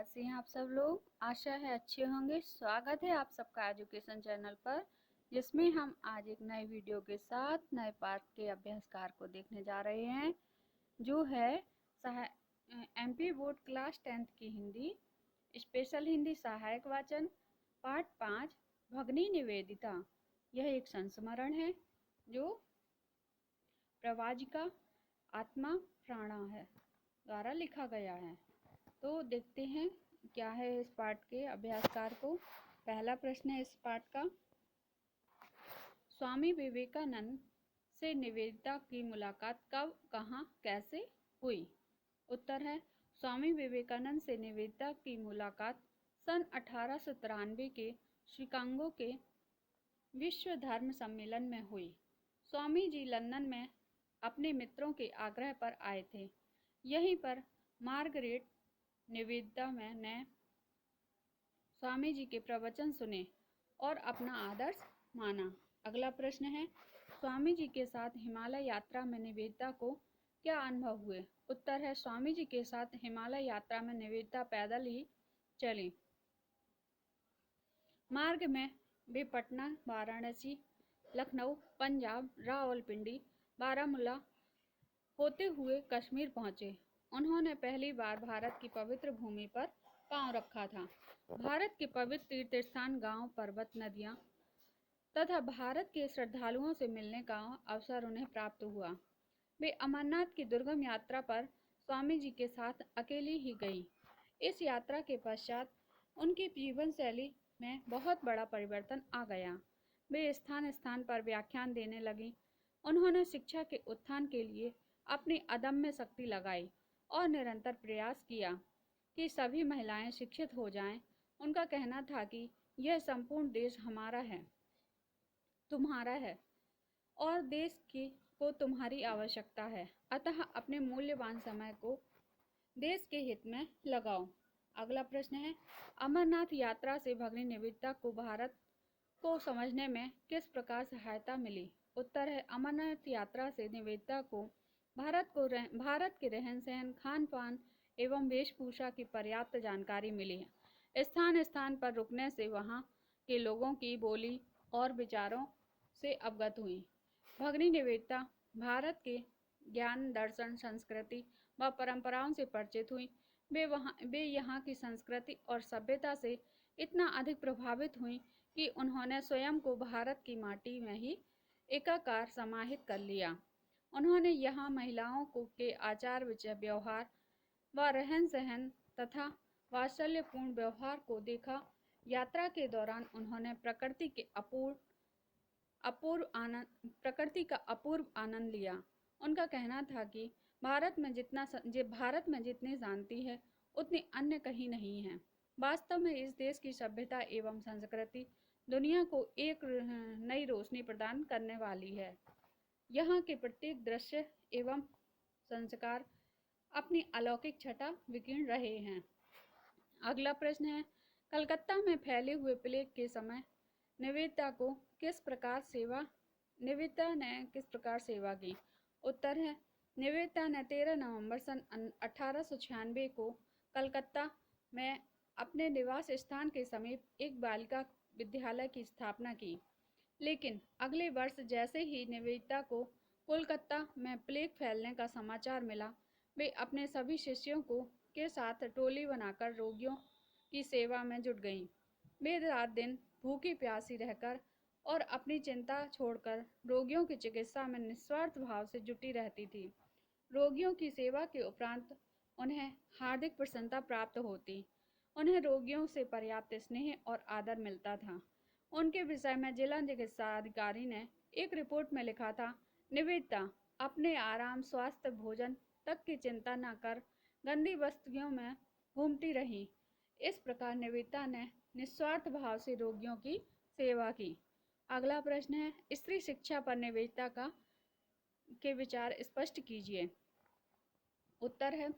कैसे हैं आप सब लोग। आशा है अच्छे होंगे। स्वागत है आप सबका एजुकेशन चैनल पर, जिसमें हम आज एक नए वीडियो के साथ नए पाठ के अभ्यासकार को देखने जा रहे हैं, जो है एमपी बोर्ड क्लास 10th की हिंदी स्पेशल हिंदी सहायक वाचन पाठ 5 भगनी निवेदिता। यह एक संस्मरण है जो प्रवाजिका आत्मा प्राणा है द्वारा लिखा गया है। तो देखते हैं क्या है इस पाठ के अभ्यासकार को। पहला प्रश्न है इस पाठ का, स्वामी विवेकानंद से निवेदिता की मुलाकात कब, कहाँ, कैसे हुई। उत्तर है, स्वामी विवेकानंद से निवेदिता की मुलाकात सन 1893 के शिकागो के विश्व धर्म सम्मेलन में हुई। स्वामी जी लंदन में अपने मित्रों के आग्रह पर आए थे। यहीं पर मार्गरेट निवेदिता ने स्वामी जी के प्रवचन सुने और अपना आदर्श माना। अगला प्रश्न है, स्वामी जी के साथ हिमालय यात्रा में निवेदिता को क्या अनुभव हुए। उत्तर है, स्वामी जी के साथ हिमालय यात्रा में निवेदिता पैदल ही चली। मार्ग में वे पटना, वाराणसी, लखनऊ, पंजाब, रावलपिंडी, बारामूला होते हुए कश्मीर पहुंचे। उन्होंने पहली बार भारत की पवित्र भूमि पर पांव रखा था। भारत के पवित्र तीर्थ स्थान, गांव, पर्वत, नदियां तथा भारत के श्रद्धालुओं से मिलने का अवसर उन्हें प्राप्त हुआ। वे अमरनाथ की दुर्गम यात्रा पर स्वामी जी के साथ अकेली ही गई। इस यात्रा के पश्चात उनकी जीवन शैली में बहुत बड़ा परिवर्तन आ गया। वे स्थान स्थान पर व्याख्यान देने लगी। उन्होंने शिक्षा के उत्थान के लिए अपनी अदम्य शक्ति लगाई और निरंतर प्रयास किया कि सभी महिलाएं शिक्षित हो जाएं। उनका कहना था कि यह संपूर्ण देश हमारा है, तुम्हारा है और देश को तुम्हारी आवश्यकता है, अतः अपने मूल्यवान समय को देश के हित में लगाओ। अगला प्रश्न है, अमरनाथ यात्रा से भगिनी निवेदिता को भारत को समझने में किस प्रकार सहायता मिली। उत्तर है, अमरनाथ यात्रा से निवेदिता को भारत के रहन सहन, खान पान एवं वेशभूषा की पर्याप्त जानकारी मिली है। स्थान स्थान पर रुकने से वहाँ के लोगों की बोली और विचारों से अवगत हुई। भगिनी निवेदिता भारत के ज्ञान, दर्शन, संस्कृति व परंपराओं से परिचित हुई। वे यहाँ की संस्कृति और सभ्यता से इतना अधिक प्रभावित हुई कि उन्होंने स्वयं को भारत की माटी में ही एकाकार समाहित कर लिया। उन्होंने यहाँ महिलाओं के आचार व्यवहार व रहन सहन तथा वात्सल्यपूर्ण व्यवहार को देखा। यात्रा के दौरान उन्होंने प्रकृति का अपूर्व आनंद लिया। उनका कहना था कि भारत में जितनी शांति है उतनी अन्य कहीं नहीं है। वास्तव में इस देश की सभ्यता एवं संस्कृति दुनिया को एक नई रोशनी प्रदान करने वाली है। यहाँ के प्रत्येक दृश्य एवं संस्कार अपनी अलौकिक छटा विकीर्ण रहे हैं। अगला प्रश्न है, कलकत्ता में फैले हुए प्लेग के समय निवेदिता ने किस प्रकार सेवा की। उत्तर है, निवेदिता ने 13 नवंबर सन 1896 को कलकत्ता में अपने निवास स्थान के समीप एक बालिका विद्यालय की स्थापना की। लेकिन अगले वर्ष जैसे ही निवेदिता को कोलकाता में प्लेग फैलने का समाचार मिला, वे अपने सभी शिष्यों के साथ टोली बनाकर रोगियों की सेवा में जुट गईं। वे रात दिन भूखी प्यासी रहकर और अपनी चिंता छोड़कर रोगियों की चिकित्सा में निस्वार्थ भाव से जुटी रहती थी। रोगियों की सेवा के उपरांत उन्हें हार्दिक प्रसन्नता प्राप्त होती। उन्हें रोगियों से पर्याप्त स्नेह और आदर मिलता था। उनके विषय में जिला चिकित्सा अधिकारी ने एक रिपोर्ट में लिखा था, निवेदिता अपने आराम, स्वास्थ्य, भोजन तक की चिंता न कर गंदी वस्तुओं में घूमती रही। इस प्रकार निवेदिता ने निस्वार्थ भाव से रोगियों की सेवा की। अगला प्रश्न है, स्त्री शिक्षा पर निवेदिता के विचार स्पष्ट कीजिए। उत्तर है,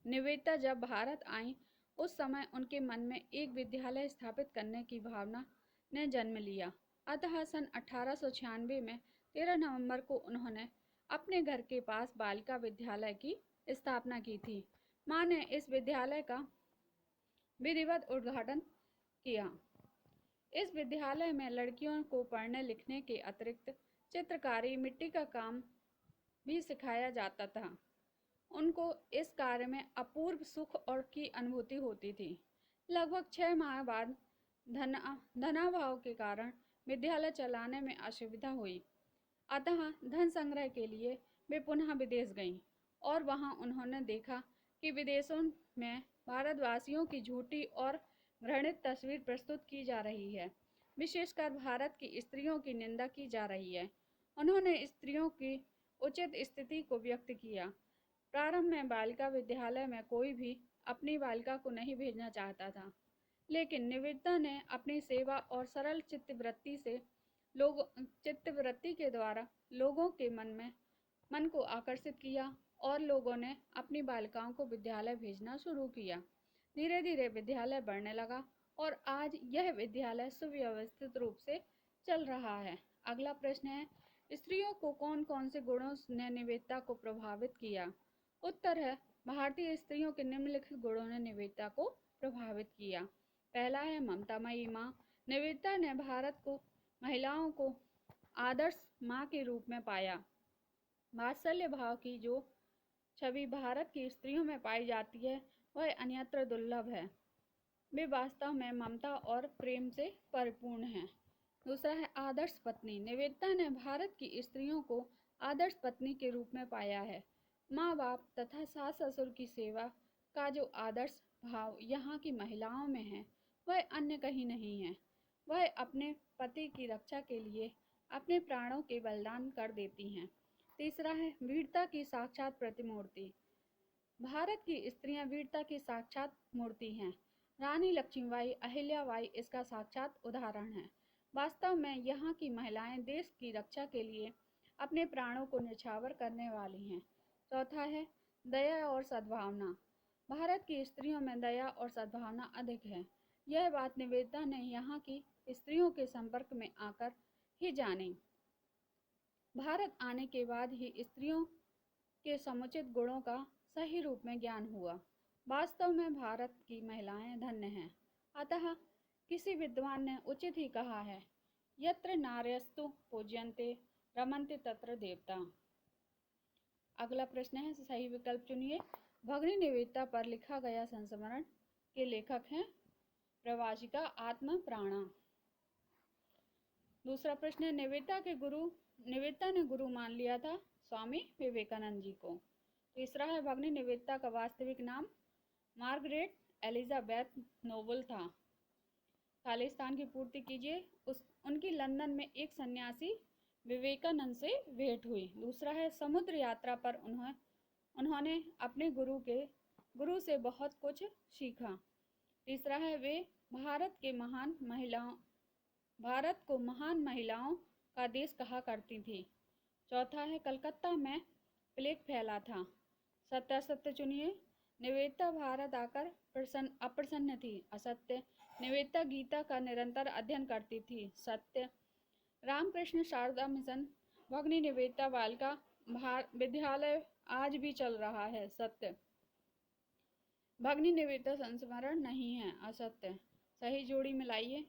निवेदिता जब भारत आई उस समय उनके मन में एक विद्यालय स्थापित करने की भावना ने जन्म लिया। अतः सन 1896 में 13 नवंबर को उन्होंने अपने घर के पास बालिका विद्यालय की स्थापना की थी। माँ ने इस विद्यालय का विधिवत उद्घाटन किया। इस विद्यालय में लड़कियों को पढ़ने लिखने के अतिरिक्त चित्रकारी, मिट्टी का काम भी सिखाया जाता था। उनको इस कार्य में अपूर्व सुख और की अनुभूति होती थी। लगभग 6 माह बाद धनाभाव के कारण विद्यालय चलाने में असुविधा हुई, अतः धन संग्रह के लिए वे पुनः विदेश गईं और वहां उन्होंने देखा कि विदेशों में भारतवासियों की झूठी और घृणित तस्वीर प्रस्तुत की जा रही है। विशेषकर भारत की स्त्रियों की निंदा की जा रही है। उन्होंने स्त्रियों की उचित स्थिति को व्यक्त किया। प्रारंभ में बालिका विद्यालय में कोई भी अपनी बालिका को नहीं भेजना चाहता था, लेकिन निवेदिता ने अपनी सेवा और सरल चित्तवृत्ति के द्वारा लोगों के मन को आकर्षित किया और लोगों ने अपनी बालिकाओं को विद्यालय भेजना शुरू किया। धीरे धीरे विद्यालय बढ़ने लगा और आज यह विद्यालय सुव्यवस्थित रूप से चल रहा है। अगला प्रश्न है, स्त्रियों को कौन कौन से गुणों ने निवेदिता को प्रभावित किया? उत्तर है, भारतीय स्त्रियों के निम्नलिखित गुणों ने निवेदिता को प्रभावित किया। पहला है ममतामयी माँ। निवेदिता ने भारत को महिलाओं को आदर्श माँ के रूप में पाया। वात्सल्य भाव की जो छवि भारत की स्त्रियों में पाई जाती है वह अन्यत्र दुर्लभ है। वे वास्तव में ममता और प्रेम से परिपूर्ण हैं। दूसरा है आदर्श पत्नी। निवेदिता ने भारत की स्त्रियों को आदर्श पत्नी के रूप में पाया है। माँ बाप तथा सास ससुर की सेवा का जो आदर्श भाव यहाँ की महिलाओं में है वह अन्य कहीं नहीं है। वह अपने पति की रक्षा के लिए अपने प्राणों के बलिदान कर देती हैं। तीसरा है वीरता की साक्षात प्रतिमूर्ति। भारत की स्त्रियां वीरता की साक्षात मूर्ति हैं। रानी लक्ष्मीबाई, अहिल्याबाई इसका साक्षात उदाहरण है। वास्तव में यहाँ की महिलाएं देश की रक्षा के लिए अपने प्राणों को न्यौछावर करने वाली हैं। चौथा है दया और सद्भावना। भारत की स्त्रियों में दया और सद्भावना अधिक है। यह बात निवेदिता ने यहाँ की स्त्रियों के संपर्क में आकर ही जानी। भारत आने के बाद ही स्त्रियों के समुचित गुणों का सही रूप में ज्ञान हुआ। वास्तव में भारत की महिलाएं धन्य हैं। अतः किसी विद्वान ने उचित ही कहा है, यत्र नार्यस्तु पूज्यन्ते रमन्ते तत्र देवता। अगला प्रश्न है, सही विकल्प चुनिए। भगिनी निवेदिता पर लिखा गया संस्मरण के लेखक हैं प्रवासिका आत्मा प्राणा। दूसरा प्रश्न है, निवेदिता ने गुरु मान लिया था स्वामी विवेकानंद जी को। तीसरा है, भगिनी निवेदिता का वास्तविक नाम मार्गरेट एलिजाबेथ नोबल था। खालिस्तान की पूर्ति कीजिए। उनकी लंदन में एक सन्यासी विवेकानंद से भेंट हुई। दूसरा है, समुद्र यात्रा पर उन्होंने अपने गुरु से बहुत कुछ सीखा। तीसरा है, वे भारत को महान महिलाओं का देश कहा करती थी। चौथा है, कलकत्ता में प्लेग फैला था। सत्यासत्य चुनिए। निवेदिता भारत आकर अप्रसन्न थी। असत्य, निवेदिता गीता का निरंतर अध्ययन करती थी। सत्य, रामकृष्ण शारदा मिशन भगिनी निवेदिता बालिका विद्यालय आज भी चल रहा है। सत्य, भगिनी निवेदिता संस्मरण नहीं है। असत्य। सही जोड़ी मिलाइए।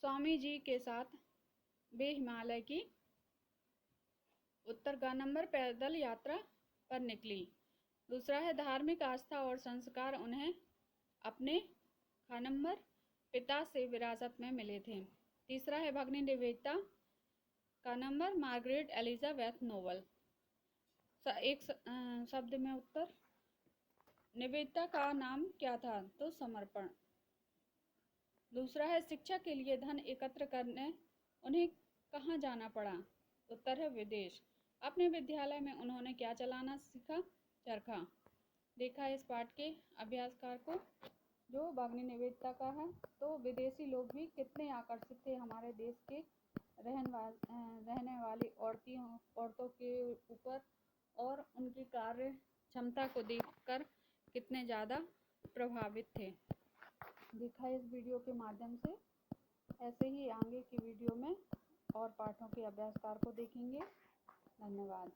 स्वामी जी के साथ वे हिमालय की उत्तर का नंबर पैदल यात्रा पर निकली। दूसरा है, धार्मिक आस्था और संस्कार उन्हें अपने नंबर पिता से विरासत में मिले थे। तीसरा है, भगिनी निवेदिता का नंबर मार्गरेट एलिजाबेथ नोबल। एक शब्द में उत्तर, निवेदिता का नाम क्या था? तो समर्पण। दूसरा है, शिक्षा के लिए धन एकत्र करने उन्हें कहाँ जाना पड़ा? उत्तर है, विदेश। अपने विद्यालय में उन्होंने क्या चलाना सीखा? चरखा। देखा इस पाठ के अभ्यासकार को जो भगिनी निवेदिता का है। तो विदेशी लोग भी कितने आकर्षित थे हमारे देश के रहने वाली औरतों के ऊपर और उनकी कार्य क्षमता को देखकर कितने ज़्यादा प्रभावित थे। देखा इस वीडियो के माध्यम से। ऐसे ही आगे की वीडियो में और पाठों के अभ्यासकार को देखेंगे। धन्यवाद।